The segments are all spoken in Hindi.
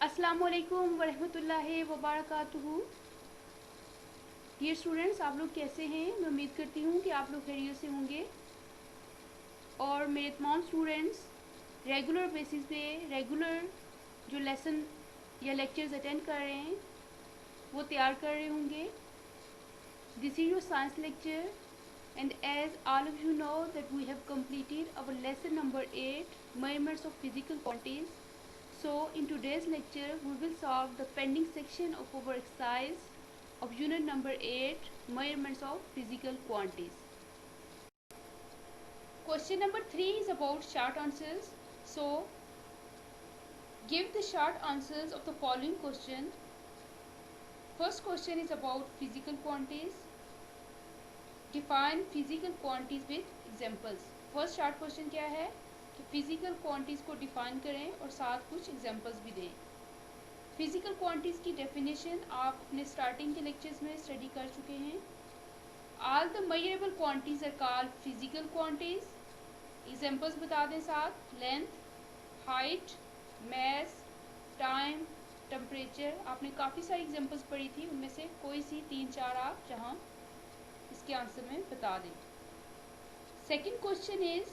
अस्सलामुअलैकुम वरहमतुल्लाहि वबरकातुहू। डियर स्टूडेंट्स, आप लोग कैसे हैं? मैं उम्मीद करती हूँ कि आप लोग खैरियत से होंगे और मेरे तमाम स्टूडेंट्स रेगुलर बेसिस पे रेगुलर जो लेसन या लेक्चर्स अटेंड कर रहे हैं वो तैयार कर रहे होंगे। This is your science lecture and as all of you know that we have completed our lesson number 8, measurements of physical quantities. So in today's lecture we will solve the pending section of our exercise of unit number 8, measurements of physical quantities. Question number 3 is about short answers. So give the short answers of the following question. First question is about physical quantities. Define physical quantities with examples. First short question क्या है कि फिजिकल क्वांटिटीज को डिफाइन करें और साथ कुछ एग्जांपल्स भी दें। फिजिकल क्वांटिटीज की डेफिनेशन आप अपने स्टार्टिंग के लेक्चर्स में स्टडी कर चुके हैं। All the measurable quantities are called physical quantities. Examples बता दें साथ, length, height, mass, time, temperature. आपने काफ़ी सारी एग्जांपल्स पढ़ी थी, उनमें से कोई सी 3-4 आप जहाँ इसके आंसर में बता दें। Second question is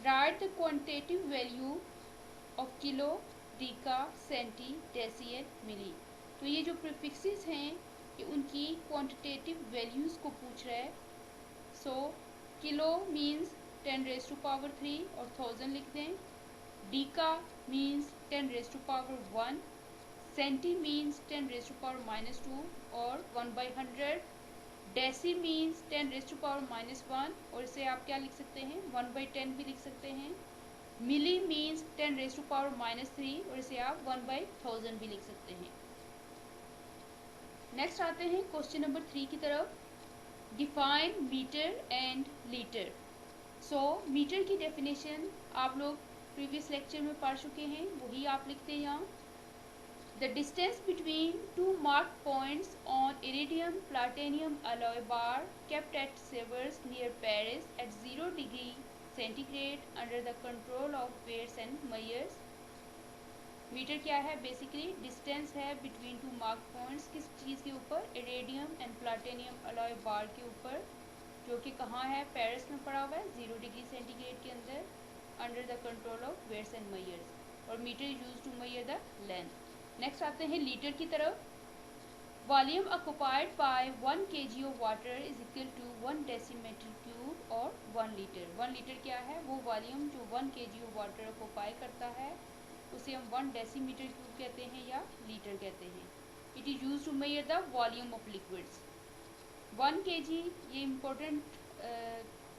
write the quantitative value of kilo, deca, centi, deci, milli. तो ये जो प्रीफिक्सेस हैं ये उनकी क्वांटिटेटिव वैल्यूज़ को पूछ रहा है। सो किलो मीन्स 10⁻³ और 1000 लिख दें। डीका मीन्स 10⁻1। सेंटी मीन्स 10⁻⁻2 और 1/100। डेसी मीन्स 10⁻⁻1 और इसे आप क्या लिख सकते हैं, 1/10 भी लिख सकते हैं। मिली मीन्स 10⁻³ और इसे आप 1/1000 भी लिख सकते हैं। नेक्स्ट आते हैं क्वेश्चन नंबर 3 की तरफ। Define metre and litre. So metre की डेफिनेशन आप लोग प्रीवियस लेक्चर में पढ़ चुके हैं, वही आप लिखते हैं यहाँ। The distance between two marked points on iridium platinum alloy bar kept at Sevres near Paris at 0°C under the control of weights and measures. Metre क्या है? बेसिकली डिस्टेंस है बिटवीन टू मार्क पॉइंट्स। किस चीज़ के ऊपर? Iridium and platinum alloy bar के ऊपर, जो कि कहाँ है? पेरिस में पड़ा हुआ है, 0°C के अंदर, under the control of weights and measures. और metre use to measure the length. Next आते हैं लीटर की तरफ। Volume occupied by 1 kg of water is equal to 1 dm³ और 1 लीटर। 1 लीटर क्या है? वो वॉल्यूम जो 1 kg ऑफ वाटर ऑक्युपाई करता है उसे हम 1 dm³ कहते हैं या लीटर कहते हैं। It is use to measure the volume of liquids. 1 kg ये इम्पोर्टेंट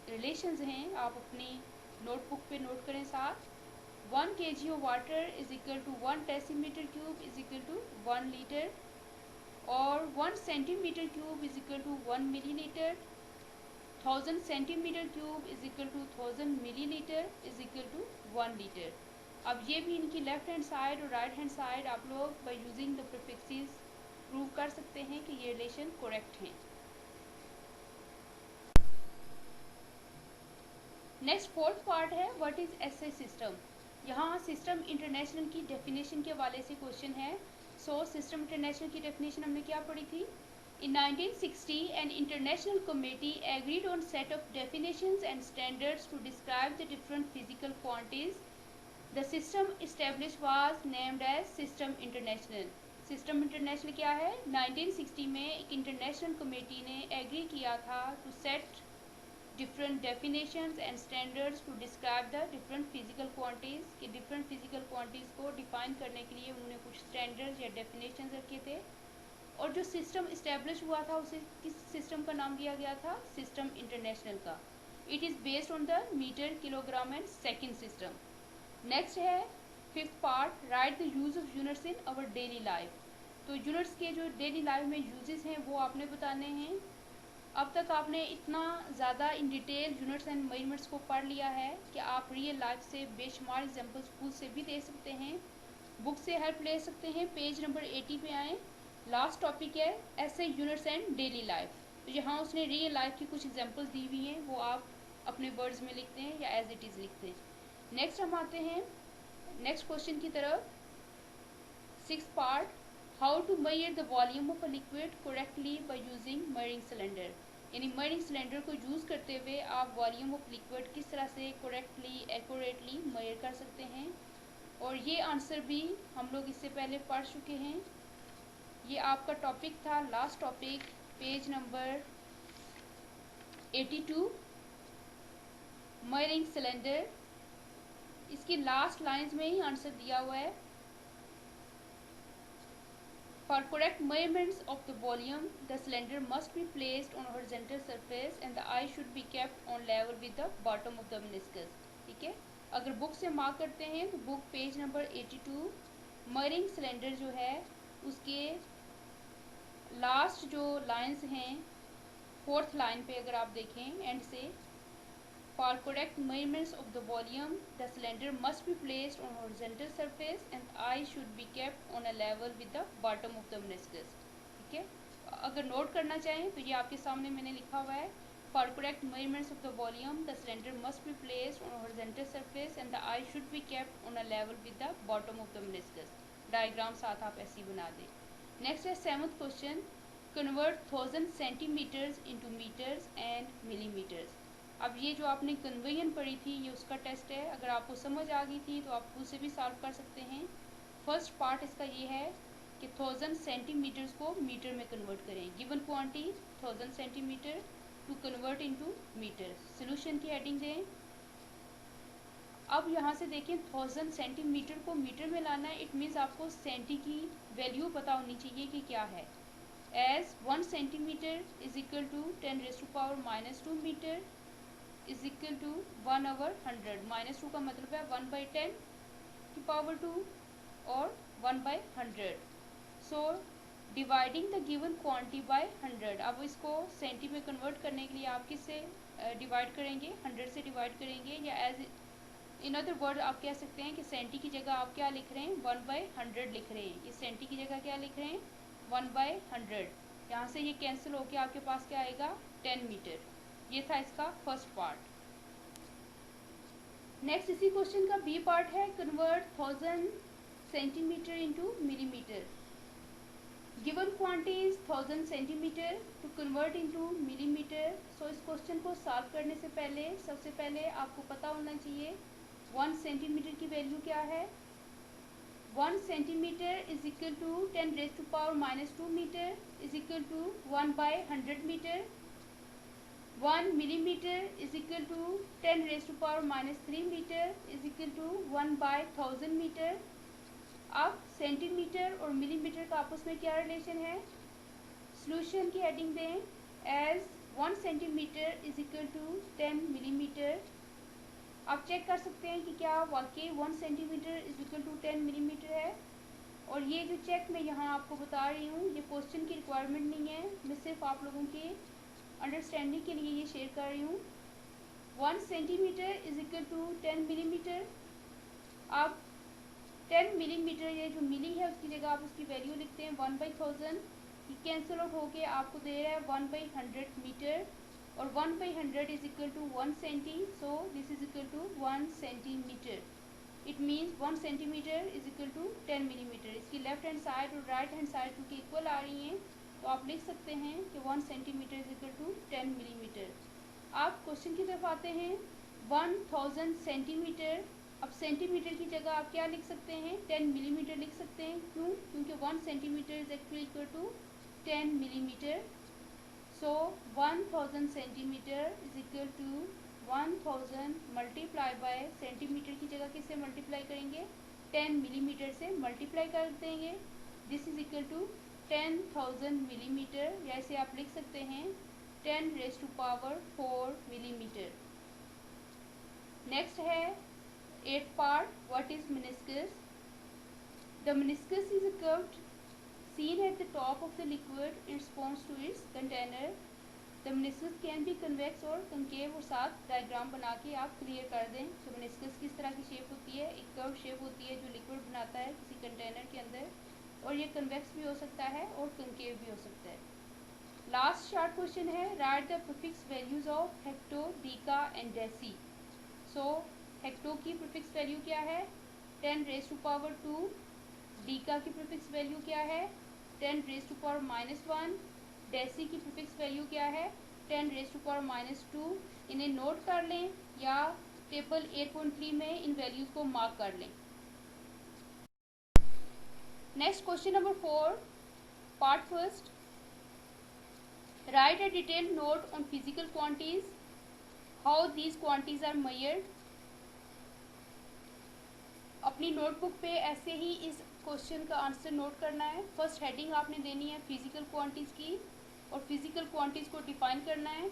रिलेशंस हैं, आप अपनी नोटबुक पे नोट करें साथ। 1 kg of water is equal to 1 dm³ is equal to 1 liter और 1 cm³ is equal to 1 milliliter। 1000 cm³ is equal to 1000 milliliter is equal to 1 liter। अब ये भी इनकी लेफ्ट हैंड साइड और राइट हैंड साइड आप लोग by using the prefixes prove कर सकते हैं कि ये रिलेशन करेक्ट है। नेक्स्ट फोर्थ पार्ट है व्हाट इज एसआई सिस्टम। यहाँ सिस्टम इंटरनेशनल की डेफिनेशन के हवाले से क्वेश्चन है। सो सिस्टम इंटरनेशनल की डेफिनेशन हमने क्या पढ़ी थी? In 1960 an international committee agreed on set of definitions and standards to describe the different physical quantities. The system establish was named as system international. System international क्या है? 1960 में एक इंटरनेशनल कमेटी ने एग्री किया था to set different definitions and standards to describe the different physical quantities। कि different physical quantities को define करने के लिए उन्होंने कुछ standards या definitions रखे थे। और जो सिस्टम इस्टेब्लिश हुआ था उसे किस सिस्टम का नाम दिया गया था? सिस्टम इंटरनेशनल का। It is based on the metre, kilogram and second system. Next है fifth part, write the use of units in our daily life. तो यूनिट्स के जो डेली लाइफ में यूजेस हैं वो आपने बताने हैं। अब तक आपने इतना ज़्यादा in detail units and measurements को पढ़ लिया है कि आप रियल लाइफ से बेशुमार एग्जांपल्स खुद से भी दे सकते हैं, बुक से हेल्प ले सकते हैं। पेज नंबर 80 पे आएँ। लास्ट टॉपिक है ऐसे यूनिट्स एंड डेली लाइफ। तो यहाँ उसने रियल लाइफ की कुछ एग्जांपल्स दी हुई हैं, वो आप अपने वर्ड्स में लिखते हैं या एज इट इज़ लिखते हैं। नेक्स्ट हम आते हैं नेक्स्ट क्वेश्चन की तरफ। Six part, how to measure the volume of a liquid correctly by using measuring cylinder. यानी मेजरिंग सिलेंडर को यूज़ करते हुए आप वॉल्यूम ऑफ लिक्विड किस तरह से करेक्टली एक्यूरेटली मेजर कर सकते हैं। और ये आंसर भी हम लोग इससे पहले पढ़ चुके हैं। ये आपका टॉपिक था, last topic, page number 82, measuring cylinder. इसकी लास्ट लाइंस में ही आंसर दिया हुआ है। For correct measurements of the volume, the cylinder must be placed on a horizontal surface and the eye should be kept on level with the bottom of the meniscus। ठीक है, अगर बुक से मार्क करते हैं तो book page number 82, measuring cylinder जो है उसके लास्ट जो लाइंस हैं, फोर्थ लाइन पे अगर आप देखें एंड से, For correct measurements of the volume, the cylinder must be placed on a horizontal surface and the eye should be kept on a level with the bottom of the meniscus। ठीक है, अगर नोट करना चाहें तो ये आपके सामने मैंने लिखा हुआ है। For correct measurements of the volume, the cylinder must be placed on a horizontal surface and the eye should be kept on a level with the bottom of the meniscus। Diagram साथ आप ऐसी बना दें। नेक्स्ट है seventh question, convert 1000 centimetres into metres and millimetres. अब ये जो आपने कन्वर्जन पढ़ी थी ये उसका टेस्ट है। अगर आपको समझ आ गई थी तो आप उसे भी सॉल्व कर सकते हैं। फर्स्ट पार्ट इसका ये है कि 1000 सेंटीमीटर्स को मीटर में कन्वर्ट करें। Given quantity 1000 centimetre to convert into metre. Solution की हेडिंग दें। अब यहाँ से देखें 1000 सेंटीमीटर को मीटर में लाना है। इट मीन्स आपको सेंटी की वैल्यू पता होनी चाहिए कि क्या है। As 1 centimetre is equal to 10⁻⁻² metre is equal to 1/100। -2 का मतलब है 1/10 की पावर 2 और 1/100। So dividing the given quantity by 100। अब इसको सेंटी में कन्वर्ट करने के लिए आप किससे डिवाइड करेंगे? 100 से डिवाइड करेंगे। या एज इन अदर वर्ड आप कह सकते हैं कि सेंटी की जगह आप क्या लिख रहे हैं? 1/100 लिख रहे हैं। ये सेंटी की जगह क्या लिख रहे हैं? 1/100। यहाँ से ये कैंसिल होके आपके पास क्या आएगा? 10 मीटर। ये था इसका फर्स्ट पार्ट। नेक्स्ट इसी क्वेश्चन का बी पार्ट है, convert 1000 centimetre into millimetre. Given quantity is 1000 centimetre to convert into millimetre. So इस क्वेश्चन को सॉल्व करने से पहले सबसे पहले आपको पता होना चाहिए 1 सेंटीमीटर की वैल्यू क्या है। 1 centimetre is equal to 10⁻⁻² metre is equal to 1/100 metre. 1 millimetre is equal to 10⁻³ metre is equal to 1/1000 metre. अब सेंटीमीटर और मिलीमीटर का आपस में क्या रिलेशन है? सॉल्यूशन की हेडिंग दें। As 1 centimetre is equal to 10 millimetre. आप चेक कर सकते हैं कि क्या वाकई 1 centimetre is equal to 10 millimetre है। और ये जो चेक मैं यहाँ आपको बता रही हूँ ये क्वेश्चन की रिक्वायरमेंट नहीं है, मैं सिर्फ आप लोगों के अंडरस्टैंडिंग के लिए ये शेयर कर रही हूँ। 1 centimetre is equal to 10 millimetre. आप 10 मिलीमीटर, ये जो मिली है उसकी जगह आप उसकी वैल्यू लिखते हैं 1/1000। ये कैंसिल आउट होके आपको दे रहा है 1/100 मीटर। और 1/100 is equal to 1 centi. So this is equal to 1 centimetre. It means 1 centimetre is equal to 10 millimetre. इसकी लेफ्ट हैंड साइड और राइट हैंड साइड क्योंकि इक्वल आ रही हैं तो आप लिख सकते हैं कि 1 centimetre is equal to 10 millimetre. आप क्वेश्चन की तरफ आते हैं। 1000 सेंटीमीटर, अब सेंटीमीटर की जगह आप क्या लिख सकते हैं? 10 मिलीमीटर लिख सकते हैं। क्यों? क्योंकि 1 centimetre is actually equal to 10 millimetre. So 1000 centimetre is equal to 1000 multiply by, centimetre की जगह किससे मल्टीप्लाई करेंगे? 10 मिलीमीटर से मल्टीप्लाई कर देंगे। This is equal to 10,000 millimetre, या इसे आप लिख सकते हैं 10⁻⁴ मिलीमीटर। नेक्स्ट है 8th part, what is meniscus. The meniscus is a curved seen at the top of the liquid in response to its container. The meniscus can be convex और concave, और साथ डायग्राम बना के आप क्लियर कर दें कि meniscus किस तरह की शेप होती है। एक कर्व शेप होती है जो लिक्विड बनाता है किसी कंटेनर के अंदर, और ये कन्वेक्स भी हो सकता है और कंकेव भी हो सकता है। लास्ट शॉर्ट क्वेश्चन है, write the prefix values of hecto, deca and deci. So hecto की प्रीफिक्स वैल्यू क्या है? 10⁻², डीका की प्रीफिक्स वैल्यू क्या है 10⁻⁻1। डेसी की प्रीफिक्स वैल्यू क्या है 10⁻⁻2। इन्हें नोट कर लें या टेबल 8.3 में इन वैल्यूज को मार्क कर लें। Next question number 4, part first. Right a detailed note on physical quantities, how these quantities are measured. अपनी नोटबुक पे ऐसे ही इस क्वेश्चन का आंसर नोट करना है। फर्स्ट हेडिंग आपने देनी है फिजिकल क्वांटिटीज की और फिजिकल क्वांटिटीज को डिफाइन करना है।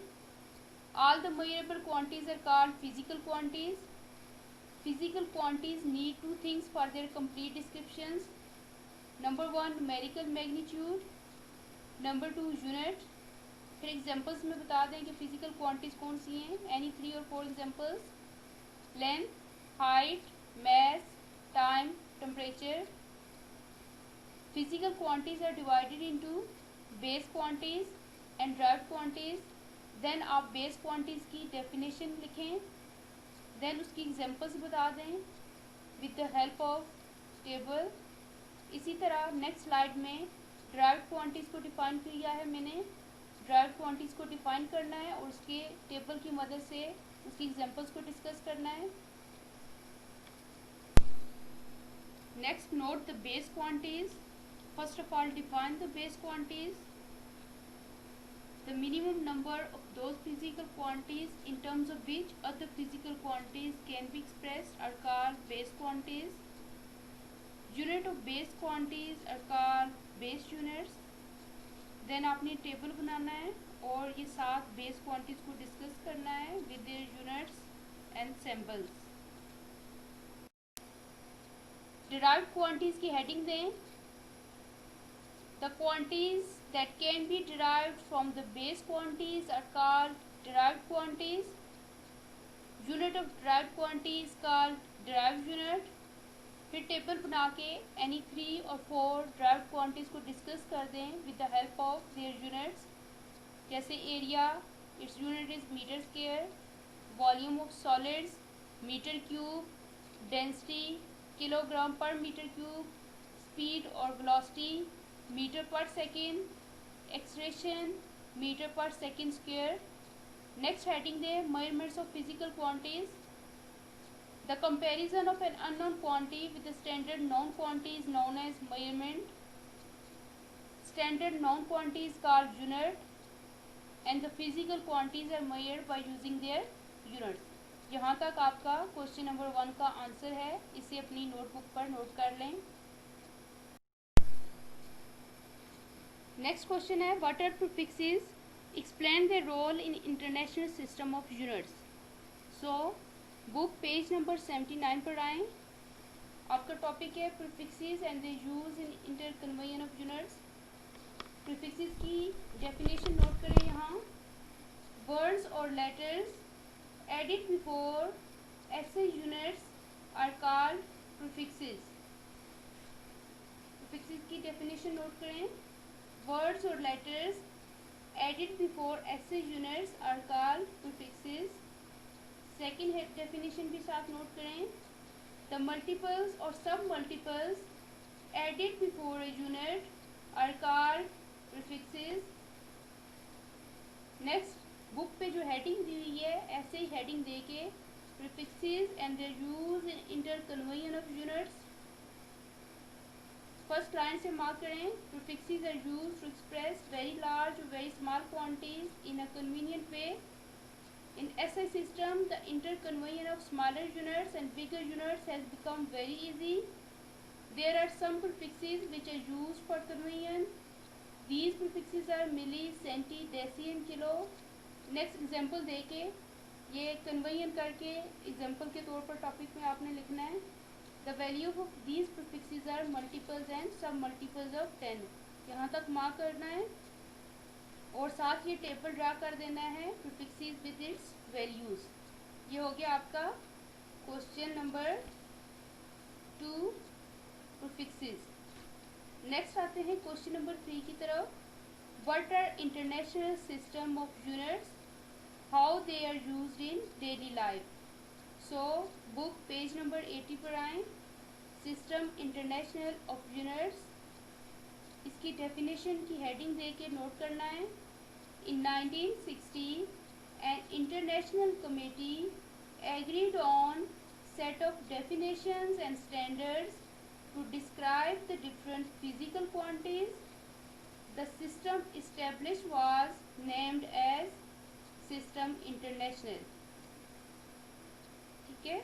All the measurable quantities are called physical quantities. Physical quantities need two things for their complete descriptions. Number 1 numerical magnitude, number 2 unit. फिर एग्जांपल्स में बता दें कि फिजिकल क्वांटिटीज कौन सी हैं। एनी 3 और 4 examples. Length, height, mass, time, temperature. Physical quantities are divided into base quantities and derived quantities. Then आप base quantities की definition लिखें, then उसकी examples बता दें with the help of table. इसी तरह next slide में derived quantities को define किया है मैंने। derived quantities को define करना है और उसके table की मदद से उसकी examples को discuss करना है। Next, note the base quantities. First of all, define the base quantities. The minimum number of those physical quantities in terms of which other physical quantities can be expressed are called base quantities. Unit of base quantities are called base units. Then आपने टेबल बनाना है और ये 7 base quantities को डिस्कस करना है with their units and symbols. Derived quantities की हेडिंग दें। The quantities that can be derived from the base quantities are called derived quantities. Unit of derived quantity is called derived unit. फिर टेबल बना के any 3 और 4 derived quantities को डिस्कस कर दें with the help of their units. जैसे area, its unit is meter square. Volume of solids, meter cube. Density, kilogram per metre cube. Speed और velocity, metre per second. Acceleration, metre per second square. Next heading दे measurements of physical quantities. The comparison of an unknown quantity with the standard known quantity is known as measurement. Standard known quantity is called unit and the physical quantities are measured by using their units. यहाँ तक आपका क्वेश्चन नंबर 1 का आंसर है। इसे अपनी नोटबुक पर नोट कर लें। नेक्स्ट क्वेश्चन है what are prefixes, explain their role in international system of units. So book page number 79 पर आएँ। आपका टॉपिक है prefixes and their use in interconversion of units. Prefixes की डेफिनेशन नोट करें यहाँ। वर्ड्स और letters added before SI units are called prefixes. Prefixes की definition note करें। Words और letters added before SI units are called prefixes. Second definition भी साथ note करें। The multiples or sub-multiples added before a unit are called prefixes. Next, book पे जो हेडिंग दी हुई है ऐसे ही हेडिंग दे के prefixes and their use in interconversion of units. First line से मार्क करें। Prefixes are used to express very large और very small quantities in a convenient way. In SI system, the interconversion of smaller units and bigger units has become very easy. There are some prefixes which are used for conversion. These prefixes are milli, centi, deci and kilo. Next example दे के ये कन्वर्जन करके एग्जाम्पल के तौर पर टॉपिक में आपने लिखना है। The value of these prefixes are multiples and sub multiples of 10। यहाँ तक मार्क करना है और साथ ये टेबल ड्रा कर देना है प्रीफिक्सेस विद इट्स वैल्यूज। ये हो गया आपका क्वेश्चन नंबर 2 प्रीफिक्सेस। नेक्स्ट आते हैं क्वेश्चन नंबर 3 की तरफ। What are international system of units, how they are used in daily life. So book page number 80 पर आएँ। सिस्टम इंटरनेशनल ऑफ यूनिट्स, इसकी डेफिनेशन की हेडिंग दे के नोट करना है। इन 1960 an international committee agreed on set of definitions and standards to describe the different physical quantities. The system established was named as System International। ठीक है,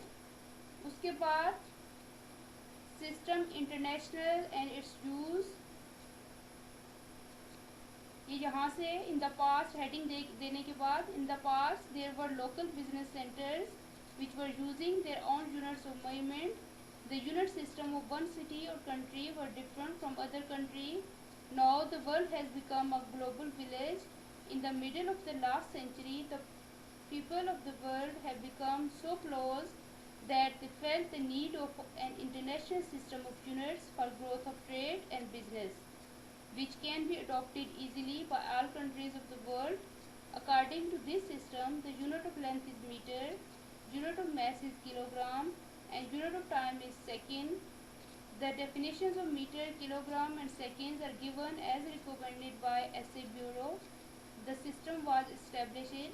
उसके बाद system international and it's use, ये यहाँ से इन द पास्ट हेडिंग देने के बाद, in the past there were local business centres which were using their own units of measurement. The unit system of one city or country were different from other country. Now the world has become a global village. In the middle of the last century, the people of the world have become so close that they felt the need of an international system of units for growth of trade and business, which can be adopted easily by all countries of the world. According to this system, the unit of length is meter, unit of mass is kilogram, and unit of time is second. The definitions of meter, kilogram, and seconds are given as recommended by SI Bureau. The system was established in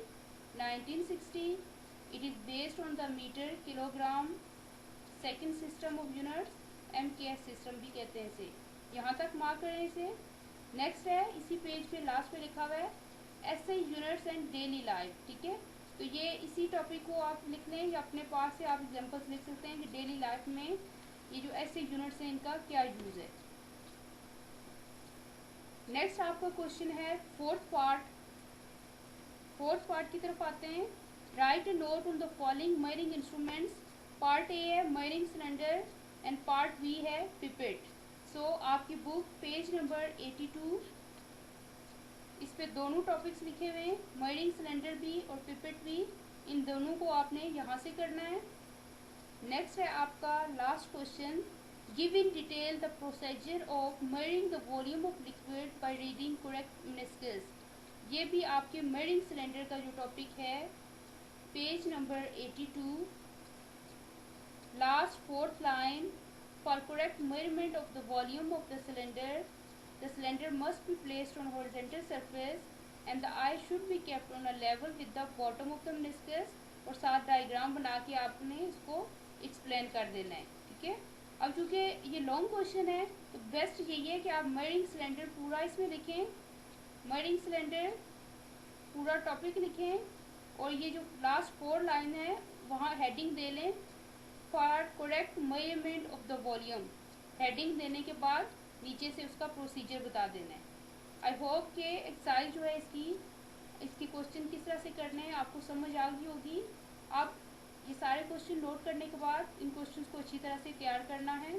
1960. It is based on the meter, kilogram, second system of units, MKS system भी कहते हैं इसे। यहाँ तक मार्क करें इसे। नेक्स्ट है, इसी पेज पे लास्ट पे लिखा हुआ है SI units and daily life. ठीक है, तो ये इसी टॉपिक को आप लिख लें या अपने पास से आप एग्जांपल्स लिख सकते हैं कि डेली लाइफ में ये जो SI यूनिट्स हैं इनका क्या यूज़ है। नेक्स्ट आपका क्वेश्चन है फोर्थ पार्ट की तरफ आते हैं। Write a note on the following measuring instruments. Part A है measuring cylinder and part B है पिपेट। सो आपकी बुक पेज नंबर 82, इस पे दोनों टॉपिक्स लिखे हुए हैं, मेजरिंग सिलेंडर भी और पिपेट भी। इन दोनों को आपने यहाँ से करना है। नेक्स्ट है आपका last question, give in detail the procedure of measuring the volume of liquid by reading correct meniscus. ये भी आपके मेजरिंग सिलेंडर का जो टॉपिक है, page number 82, last fourth line, for correct measurement of the volume of the cylinder, the cylinder must be placed on horizontal surface and the eye should be kept on a level with the bottom of the meniscus। और साथ डायग्राम बना के आपने इसको एक्सप्लेन कर देना है। ठीक है, अब चूँकि ये लॉन्ग क्वेश्चन है तो बेस्ट यही है कि आप मेजरिंग सिलेंडर पूरा इसमें लिखें, मेजरिंग सिलेंडर पूरा टॉपिक लिखें और ये जो लास्ट 4 लाइन है वहाँ हेडिंग दे लें, for correct measurement of the volume. Heading देने के बाद नीचे से उसका प्रोसीजर बता देना है। आई होप कि एक्सरसाइज जो है इसकी क्वेश्चन किस तरह से करने हैं आपको समझ आ गई होगी। आप ये सारे क्वेश्चन नोट करने के बाद इन क्वेश्चंस को अच्छी तरह से तैयार करना है।